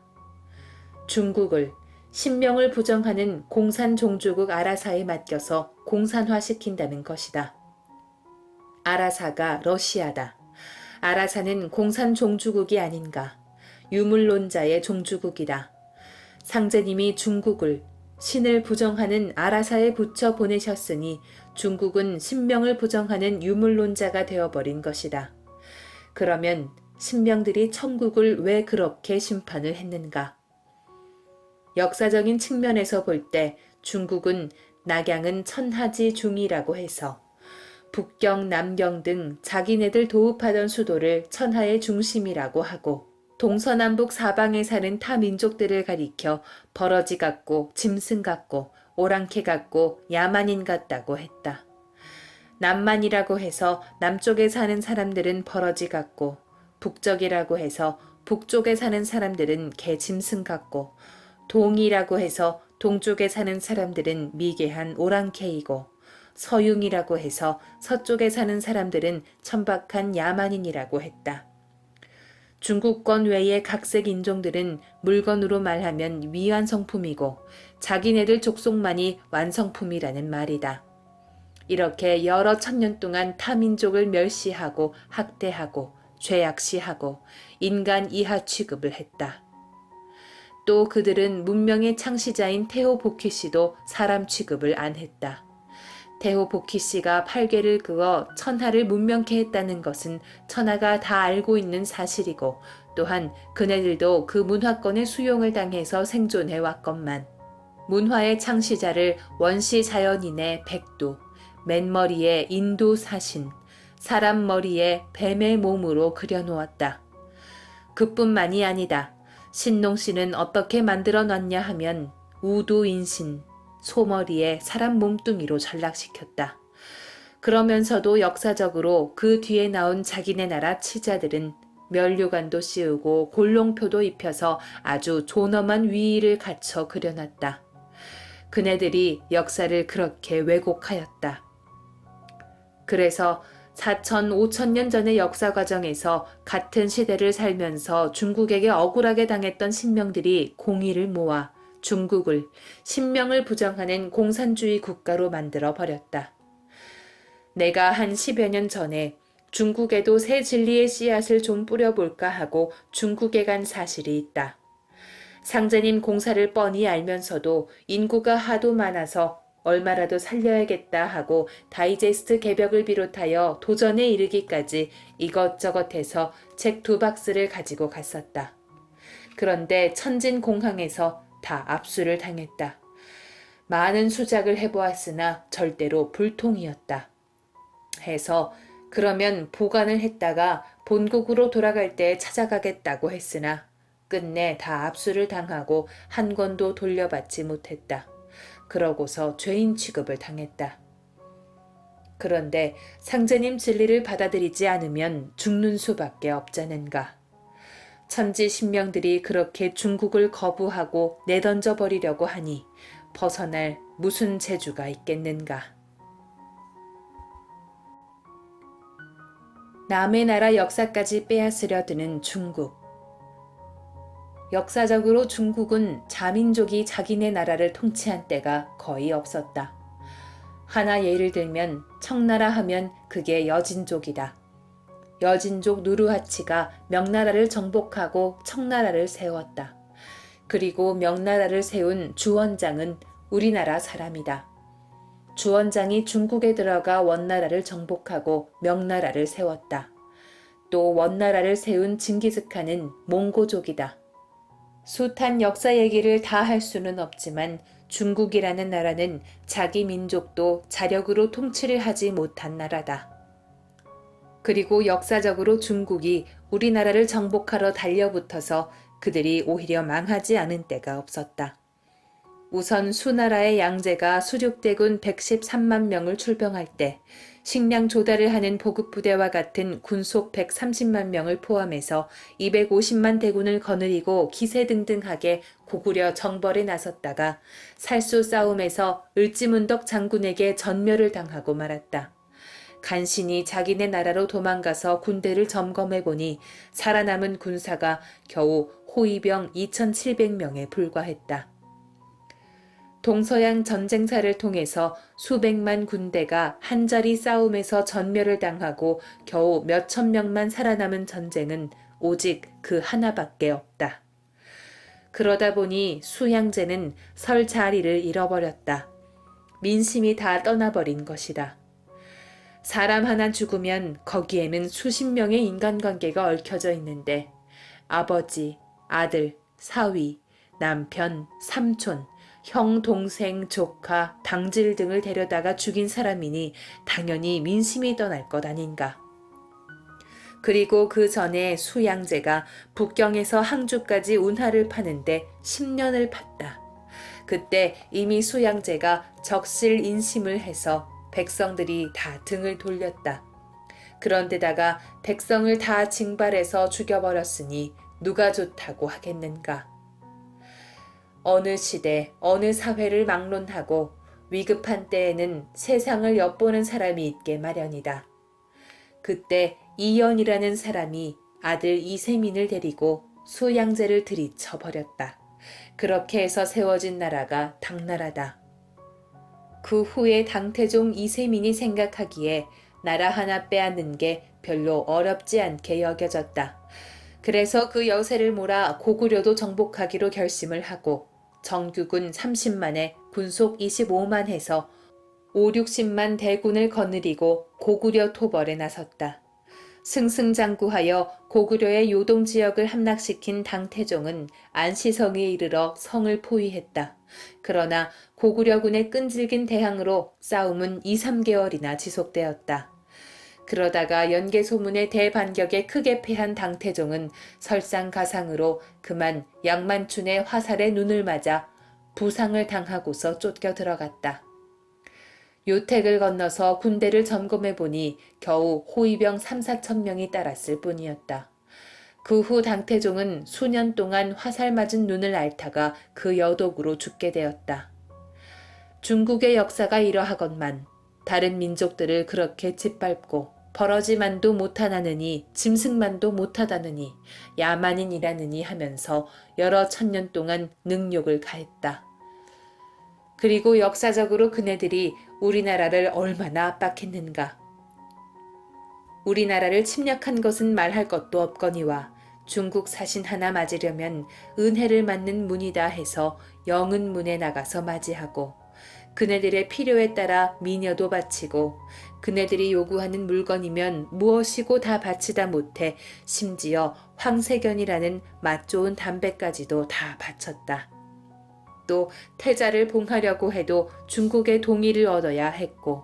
중국을 신명을 부정하는 공산종주국 아라사에 맡겨서 공산화시킨다는 것이다. 아라사가 러시아다. 아라사는 공산종주국이 아닌가. 유물론자의 종주국이다. 상제님이 중국을 신을 부정하는 아라사에 붙여 보내셨으니 중국은 신명을 부정하는 유물론자가 되어버린 것이다. 그러면 신명들이 천국을 왜 그렇게 심판을 했는가? 역사적인 측면에서 볼 때 중국은 낙양은 천하지 중이라고 해서 북경, 남경 등 자기네들 도읍하던 수도를 천하의 중심이라고 하고 동서남북 사방에 사는 타 민족들을 가리켜 버러지 같고 짐승 같고 오랑캐 같고 야만인 같다고 했다. 남만이라고 해서 남쪽에 사는 사람들은 버러지 같고 북적이라고 해서 북쪽에 사는 사람들은 개 짐승 같고 동이라고 해서 동쪽에 사는 사람들은 미개한 오랑캐이고 서융이라고 해서 서쪽에 사는 사람들은 천박한 야만인이라고 했다. 중국권 외의 각색 인종들은 물건으로 말하면 미완성품이고 자기네들 족속만이 완성품이라는 말이다. 이렇게 여러 천년 동안 타민족을 멸시하고 학대하고 죄악시하고 인간 이하 취급을 했다. 또 그들은 문명의 창시자인 테오보키 씨도 사람 취급을 안 했다. 테오보키 씨가 팔괘를 그어 천하를 문명케 했다는 것은 천하가 다 알고 있는 사실이고 또한 그네들도 그 문화권의 수용을 당해서 생존해 왔건만 문화의 창시자를 원시 자연인의 백두, 맨머리에 인도 사신, 사람 머리에 뱀의 몸으로 그려놓았다. 그뿐만이 아니다. 신농 씨는 어떻게 만들어 놨냐 하면 우두인신, 소머리에 사람 몸뚱이로 전락시켰다. 그러면서도 역사적으로 그 뒤에 나온 자기네 나라 치자들은 면류관도 씌우고 골롱표도 입혀서 아주 존엄한 위의를 갖춰 그려놨다. 그네들이 역사를 그렇게 왜곡하였다. 그래서 4천, 5천 년 전의 역사 과정에서 같은 시대를 살면서 중국에게 억울하게 당했던 신명들이 공의를 모아 중국을 신명을 부정하는 공산주의 국가로 만들어 버렸다. 내가 한 10여 년 전에 중국에도 새 진리의 씨앗을 좀 뿌려볼까 하고 중국에 간 사실이 있다. 상제님 공사를 뻔히 알면서도 인구가 하도 많아서 얼마라도 살려야겠다 하고 다이제스트 개벽을 비롯하여 도전에 이르기까지 이것저것 해서 책 2박스를 가지고 갔었다. 그런데 천진공항에서 다 압수를 당했다. 많은 수작을 해보았으나 절대로 불통이었다. 해서 그러면 보관을 했다가 본국으로 돌아갈 때 찾아가겠다고 했으나 끝내 다 압수를 당하고 한 권도 돌려받지 못했다. 그러고서 죄인 취급을 당했다. 그런데 상제님 진리를 받아들이지 않으면 죽는 수밖에 없자는가. 천지 신명들이 그렇게 중국을 거부하고 내던져 버리려고 하니 벗어날 무슨 재주가 있겠는가. 남의 나라 역사까지 빼앗으려 드는 중국. 역사적으로 중국은 자민족이 자기네 나라를 통치한 때가 거의 없었다. 하나 예를 들면 청나라 하면 그게 여진족이다. 여진족 누르하치가 명나라를 정복하고 청나라를 세웠다. 그리고 명나라를 세운 주원장은 우리나라 사람이다. 주원장이 중국에 들어가 원나라를 정복하고 명나라를 세웠다. 또 원나라를 세운 징기스칸은 몽고족이다. 숱한 역사 얘기를 다 할 수는 없지만 중국이라는 나라는 자기 민족도 자력으로 통치를 하지 못한 나라다. 그리고 역사적으로 중국이 우리나라를 정복하러 달려붙어서 그들이 오히려 망하지 않은 때가 없었다. 우선 수나라의 양제가 수륙대군 113만 명을 출병할 때 식량 조달을 하는 보급부대와 같은 군속 130만 명을 포함해서 250만 대군을 거느리고 기세등등하게 고구려 정벌에 나섰다가 살수 싸움에서 을지문덕 장군에게 전멸을 당하고 말았다. 간신히 자기네 나라로 도망가서 군대를 점검해보니 살아남은 군사가 겨우 호위병 2,700명에 불과했다. 동서양 전쟁사를 통해서 수백만 군대가 한자리 싸움에서 전멸을 당하고 겨우 몇천 명만 살아남은 전쟁은 오직 그 하나밖에 없다. 그러다 보니 수양제는 설 자리를 잃어버렸다. 민심이 다 떠나버린 것이다. 사람 하나 죽으면 거기에는 수십 명의 인간관계가 얽혀져 있는데 아버지, 아들, 사위, 남편, 삼촌, 형, 동생, 조카, 당질 등을 데려다가 죽인 사람이니 당연히 민심이 떠날 것 아닌가. 그리고 그 전에 수양제가 북경에서 항주까지 운하를 파는데 10년을 팠다. 그때 이미 수양제가 적실 인심을 해서 백성들이 다 등을 돌렸다. 그런데다가 백성을 다 징발해서 죽여버렸으니 누가 좋다고 하겠는가. 어느 시대, 어느 사회를 막론하고 위급한 때에는 세상을 엿보는 사람이 있게 마련이다. 그때 이연이라는 사람이 아들 이세민을 데리고 수양제를 들이쳐버렸다. 그렇게 해서 세워진 나라가 당나라다. 그 후에 당태종 이세민이 생각하기에 나라 하나 빼앗는 게 별로 어렵지 않게 여겨졌다. 그래서 그 여세를 몰아 고구려도 정복하기로 결심을 하고 정규군 30만에 군속 25만 해서 5, 60만 대군을 거느리고 고구려 토벌에 나섰다. 승승장구하여 고구려의 요동 지역을 함락시킨 당태종은 안시성에 이르러 성을 포위했다. 그러나 고구려군의 끈질긴 대항으로 싸움은 2, 3개월이나 지속되었다. 그러다가 연개 소문의 대반격에 크게 패한 당태종은 설상가상으로 그만 양만춘의 화살에 눈을 맞아 부상을 당하고서 쫓겨 들어갔다. 요택을 건너서 군대를 점검해 보니 겨우 호위병 3, 4천 명이 따랐을 뿐이었다. 그 후 당태종은 수년 동안 화살 맞은 눈을 앓다가 그 여독으로 죽게 되었다. 중국의 역사가 이러하건만 다른 민족들을 그렇게 짓밟고 버러지만도 못하나느니 짐승만도 못하다느니 야만인이라느니 하면서 여러 천년 동안 능욕을 가했다. 그리고 역사적으로 그네들이 우리나라를 얼마나 압박했는가. 우리나라를 침략한 것은 말할 것도 없거니와 중국 사신 하나 맞으려면 은혜를 맞는 문이다 해서 영은문에 나가서 맞이하고 그네들의 필요에 따라 미녀도 바치고 그네들이 요구하는 물건이면 무엇이고 다 바치다 못해 심지어 황세견이라는 맛 좋은 담배까지도 다 바쳤다. 또 태자를 봉하려고 해도 중국의 동의를 얻어야 했고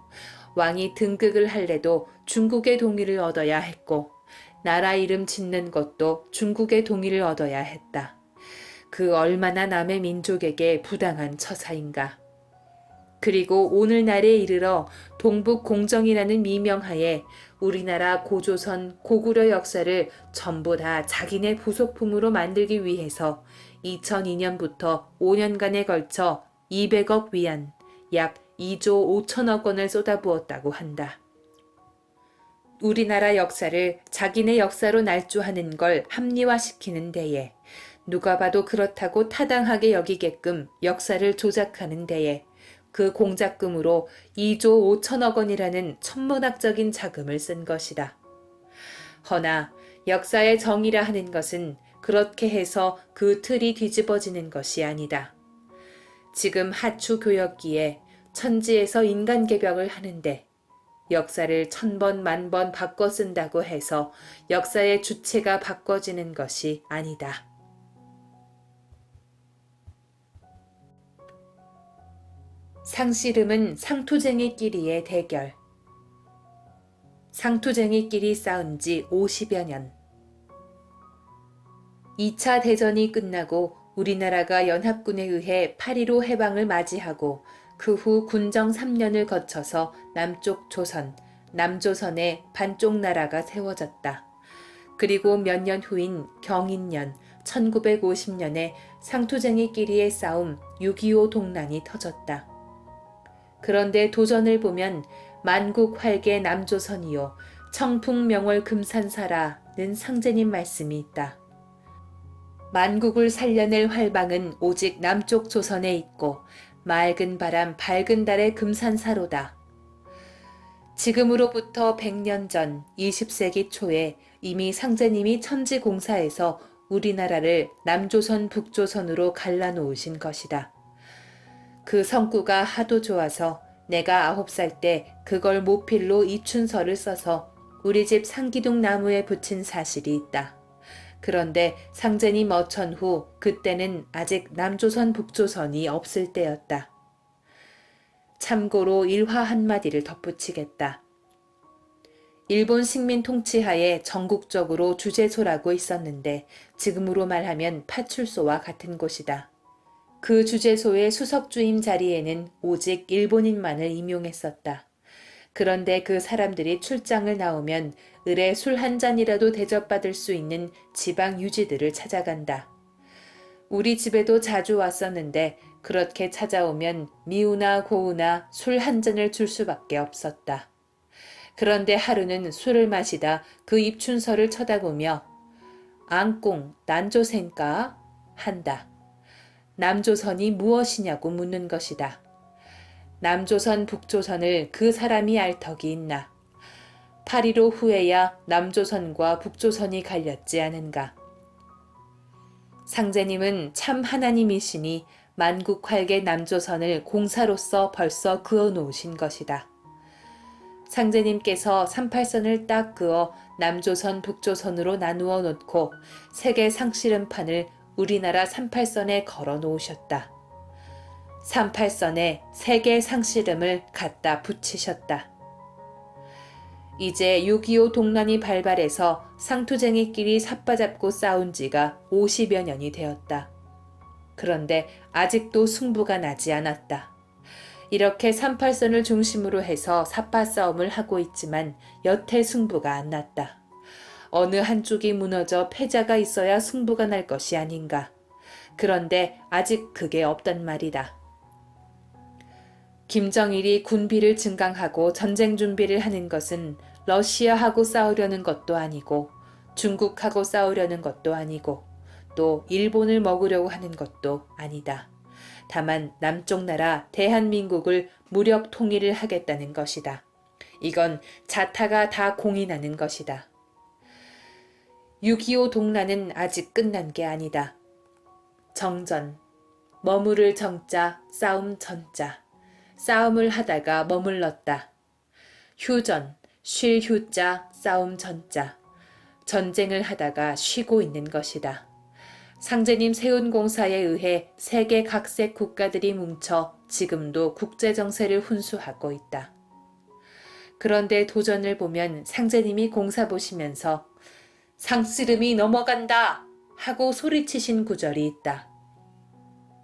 왕이 등극을 할래도 중국의 동의를 얻어야 했고 나라 이름 짓는 것도 중국의 동의를 얻어야 했다. 그 얼마나 남의 민족에게 부당한 처사인가. 그리고 오늘날에 이르러 동북공정이라는 미명하에 우리나라 고조선 고구려 역사를 전부 다 자기네 부속품으로 만들기 위해서 2002년부터 5년간에 걸쳐 200억 위안, 약 2조 5천억 원을 쏟아부었다고 한다. 우리나라 역사를 자기네 역사로 날조하는 걸 합리화시키는 데에 누가 봐도 그렇다고 타당하게 여기게끔 역사를 조작하는 데에 그 공작금으로 2조 5천억 원이라는 천문학적인 자금을 쓴 것이다. 허나 역사의 정의라 하는 것은 그렇게 해서 그 틀이 뒤집어지는 것이 아니다. 지금 하추 교역기에 천지에서 인간 개벽을 하는데 역사를 1000번 만번 바꿔 쓴다고 해서 역사의 주체가 바꿔지는 것이 아니다. 상씨름은 상투쟁이끼리의 대결. 상투쟁이끼리 싸운 지 50여 년. 2차 대전이 끝나고 우리나라가 연합군에 의해 8.15 해방을 맞이하고 그 후 군정 3년을 거쳐서 남쪽 조선, 남조선의 반쪽 나라가 세워졌다. 그리고 몇 년 후인 경인년 1950년에 상투쟁이끼리의 싸움 6.25 동란이 터졌다. 그런데 도전을 보면 만국 활개 남조선이요 청풍명월 금산사라는 상제님 말씀이 있다. 만국을 살려낼 활방은 오직 남쪽 조선에 있고 맑은 바람 밝은 달의 금산사로다. 지금으로부터 100년 전 20세기 초에 이미 상제님이 천지공사에서 우리나라를 남조선 북조선으로 갈라놓으신 것이다. 그 성구가 하도 좋아서 내가 9살 때 그걸 모필로 이춘서를 써서 우리 집 상기둥 나무에 붙인 사실이 있다. 그런데 상제님 어천 후 그때는 아직 남조선 북조선이 없을 때였다. 참고로 일화 한마디를 덧붙이겠다. 일본 식민 통치하에 전국적으로 주재소라고 있었는데 지금으로 말하면 파출소와 같은 곳이다. 그 주재소의 수석주임 자리에는 오직 일본인만을 임용했었다. 그런데 그 사람들이 출장을 나오면 을에 술 한 잔이라도 대접받을 수 있는 지방 유지들을 찾아간다. 우리 집에도 자주 왔었는데 그렇게 찾아오면 미우나 고우나 술 한 잔을 줄 수밖에 없었다. 그런데 하루는 술을 마시다 그 입춘서를 쳐다보며 앙꽁 난조센까? 한다. 남조선이 무엇이냐고 묻는 것이다. 남조선 북조선을 그 사람이 알 턱이 있나. 8.15 후에야 남조선과 북조선이 갈렸지 않은가. 상제님은 참 하나님이시니 만국활계 남조선을 공사로서 벌써 그어 놓으신 것이다. 상제님께서 38선을 딱 그어 남조선, 북조선으로 나누어 놓고 세계 상씨름판을 우리나라 38선에 걸어 놓으셨다. 38선에 세계 상씨름을 갖다 붙이셨다. 이제 6.25 동란이 발발해서 상투쟁이끼리 삿바잡고 싸운 지가 50여 년이 되었다. 그런데 아직도 승부가 나지 않았다. 이렇게 38선을 중심으로 해서 삿바 싸움을 하고 있지만 여태 승부가 안 났다. 어느 한쪽이 무너져 패자가 있어야 승부가 날 것이 아닌가. 그런데 아직 그게 없단 말이다. 김정일이 군비를 증강하고 전쟁 준비를 하는 것은 러시아하고 싸우려는 것도 아니고 중국하고 싸우려는 것도 아니고 또 일본을 먹으려고 하는 것도 아니다. 다만 남쪽 나라 대한민국을 무력 통일을 하겠다는 것이다. 이건 자타가 다 공인하는 것이다. 6.25 동란은 아직 끝난 게 아니다. 정전, 머무를 정자, 싸움 전자. 싸움을 하다가 머물렀다. 휴전, 쉴 휴자, 싸움 전자. 전쟁을 하다가 쉬고 있는 것이다. 상제님 세운 공사에 의해 세계 각색 국가들이 뭉쳐 지금도 국제정세를 훈수하고 있다. 그런데 도전을 보면 상제님이 공사 보시면서 상씨름이 넘어간다 하고 소리치신 구절이 있다.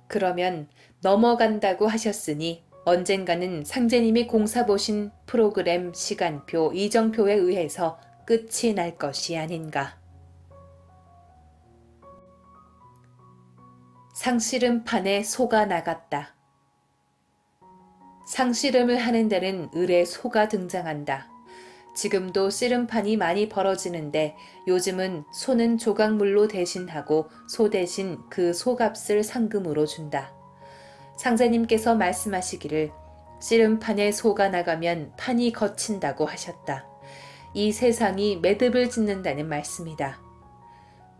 그러면 넘어간다고 하셨으니 언젠가는 상제님이 공사 보신 프로그램 시간표 이정표에 의해서 끝이 날 것이 아닌가. 상씨름판에 소가 나갔다. 상씨름을 하는 데는 을에 소가 등장한다. 지금도 씨름판이 많이 벌어지는데 요즘은 소는 조각물로 대신하고 소 대신 그 소값을 상금으로 준다. 상제님께서 말씀하시기를 씨름판에 소가 나가면 판이 거친다고 하셨다. 이 세상이 매듭을 짓는다는 말씀이다.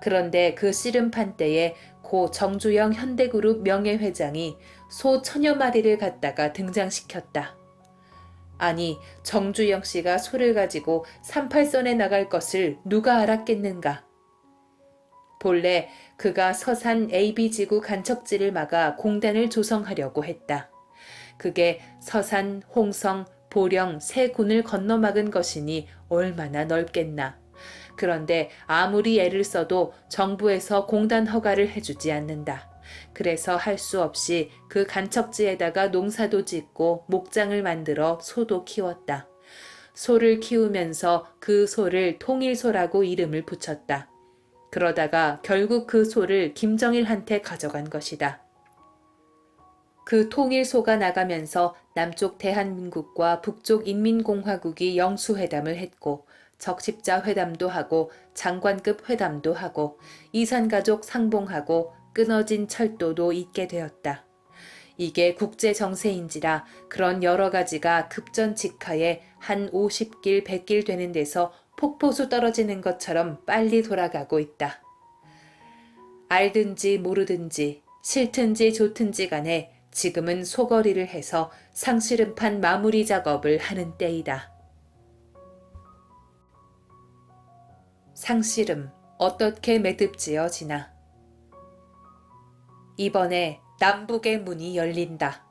그런데 그 씨름판 때에 고 정주영 현대그룹 명예회장이 소 1000여 마리를 갖다가 등장시켰다. 아니, 정주영 씨가 소를 가지고 38선에 나갈 것을 누가 알았겠는가? 본래 그가 서산 AB지구 간척지를 막아 공단을 조성하려고 했다. 그게 서산, 홍성, 보령 세 군을 건너막은 것이니 얼마나 넓겠나. 그런데 아무리 애를 써도 정부에서 공단 허가를 해주지 않는다. 그래서 할 수 없이 그 간척지에다가 농사도 짓고 목장을 만들어 소도 키웠다. 소를 키우면서 그 소를 통일소라고 이름을 붙였다. 그러다가 결국 그 소를 김정일한테 가져간 것이다. 그 통일소가 나가면서 남쪽 대한민국과 북쪽 인민공화국이 영수회담을 했고 적십자 회담도 하고 장관급 회담도 하고 이산가족 상봉하고 끊어진 철도도 잇게 되었다. 이게 국제정세인지라 그런 여러 가지가 급전직하에 한 50길 100길 되는 데서 폭포수 떨어지는 것처럼 빨리 돌아가고 있다. 알든지 모르든지 싫든지 좋든지 간에 지금은 소거리를 해서 상씨름판 마무리 작업을 하는 때이다. 상씨름 어떻게 매듭지어지나. 이번에 남북의 문이 열린다.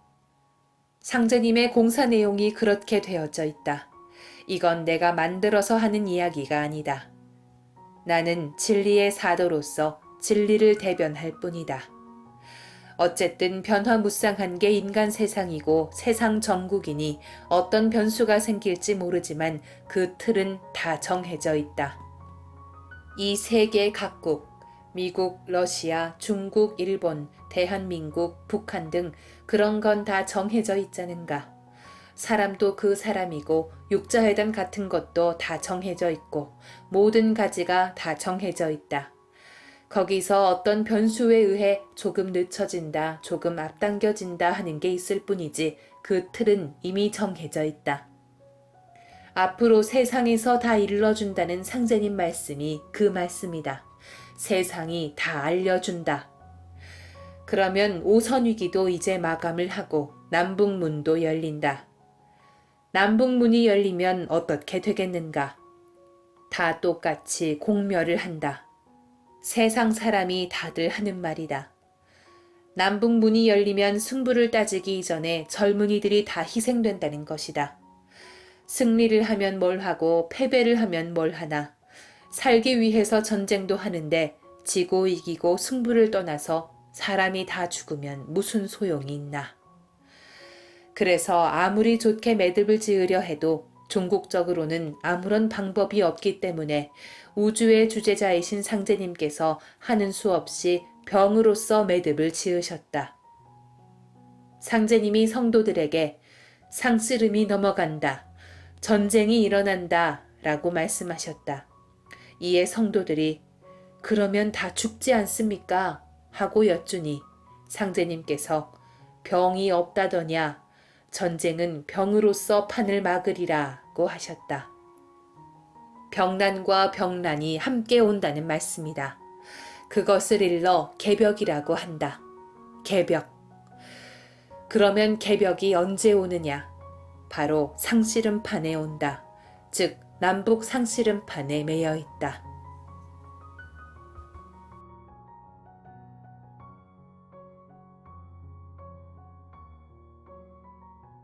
상제님의 공사 내용이 그렇게 되어져 있다. 이건 내가 만들어서 하는 이야기가 아니다. 나는 진리의 사도로서 진리를 대변할 뿐이다. 어쨌든 변화무쌍한 게 인간 세상이고 세상 정국이니 어떤 변수가 생길지 모르지만 그 틀은 다 정해져 있다. 이 세계 각국, 미국, 러시아, 중국, 일본, 대한민국, 북한 등 그런 건 다 정해져 있자는가. 사람도 그 사람이고 육자회담 같은 것도 다 정해져 있고 모든 가지가 다 정해져 있다. 거기서 어떤 변수에 의해 조금 늦춰진다, 조금 앞당겨진다 하는 게 있을 뿐이지 그 틀은 이미 정해져 있다. 앞으로 세상에서 다 일러준다는 상제님 말씀이 그 말씀이다. 세상이 다 알려준다. 그러면 오선위기도 이제 마감을 하고 남북문도 열린다. 남북문이 열리면 어떻게 되겠는가? 다 똑같이 공멸을 한다. 세상 사람이 다들 하는 말이다. 남북문이 열리면 승부를 따지기 이전에 젊은이들이 다 희생된다는 것이다. 승리를 하면 뭘 하고 패배를 하면 뭘 하나. 살기 위해서 전쟁도 하는데 지고 이기고 승부를 떠나서 사람이 다 죽으면 무슨 소용이 있나. 그래서 아무리 좋게 매듭을 지으려 해도 종국적으로는 아무런 방법이 없기 때문에 우주의 주제자이신 상제님께서 하는 수 없이 병으로서 매듭을 지으셨다. 상제님이 성도들에게 상씨름이 넘어간다. 전쟁이 일어난다. 라고 말씀하셨다. 이에 성도들이 그러면 다 죽지 않습니까? 하고 여쭈니 상제님께서 병이 없다더냐. 전쟁은 병으로서 판을 막으리라고 하셨다. 병난과 병난이 함께 온다는 말씀이다. 그것을 일러 개벽이라고 한다. 개벽. 그러면 개벽이 언제 오느냐? 바로 상씨름판에 온다. 즉 남북 상씨름판에 매여 있다.